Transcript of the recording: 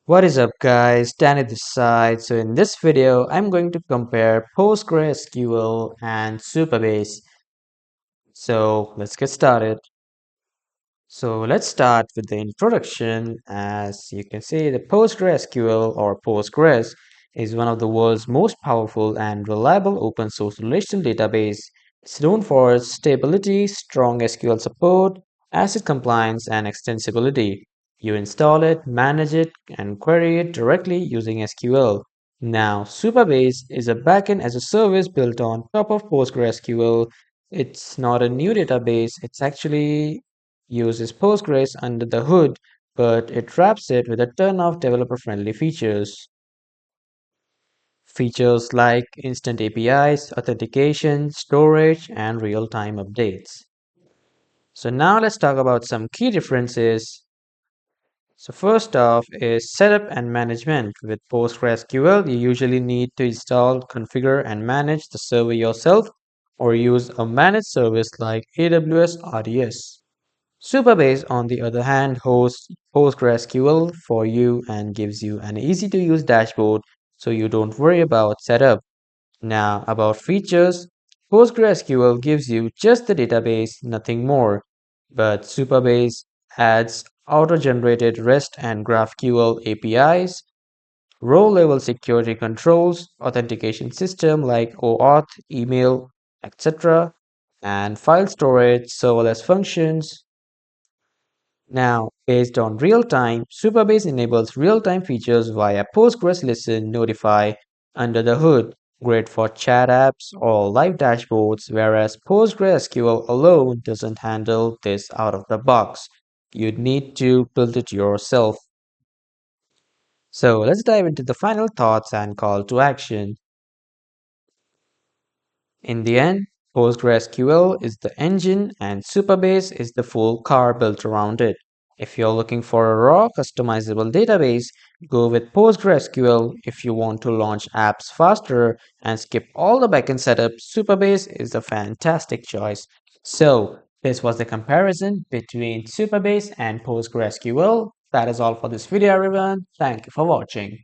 What is up guys, Danny this side. So in this video, I'm going to compare PostgreSQL and Supabase. So let's get started. So let's start with the introduction. As you can see, the PostgreSQL or Postgres is one of the world's most powerful and reliable open source relational database. It's known for its stability, strong SQL support, ACID compliance, and extensibility. You install it, manage it, and query it directly using SQL. Now, Supabase is a backend as a service built on top of PostgreSQL. It's not a new database, it's actually uses Postgres under the hood, but it wraps it with a ton of developer-friendly features. Features like instant APIs, authentication, storage, and real-time updates. So now let's talk about some key differences. So first off is setup and management. With PostgreSQL, you usually need to install, configure, and manage the server yourself or use a managed service like AWS RDS. Supabase, on the other hand, hosts PostgreSQL for you and gives you an easy to use dashboard so you don't worry about setup. Now, about features, PostgreSQL gives you just the database, nothing more. But Supabase adds auto generated REST and GraphQL APIs, row level security controls, authentication system like OAuth, email, etc., and file storage, serverless functions. Now, based on real time, Supabase enables real time features via Postgres Listen Notify under the hood, great for chat apps or live dashboards, whereas PostgreSQL alone doesn't handle this out of the box. You'd need to build it yourself. So, let's dive into the final thoughts and call to action. In the end, PostgreSQL is the engine and Supabase is the full car built around it. If you're looking for a raw, customizable database, go with PostgreSQL. If you want to launch apps faster and skip all the backend setup, Supabase is a fantastic choice. So, this was the comparison between Supabase and PostgreSQL. That is all for this video, everyone. Thank you for watching.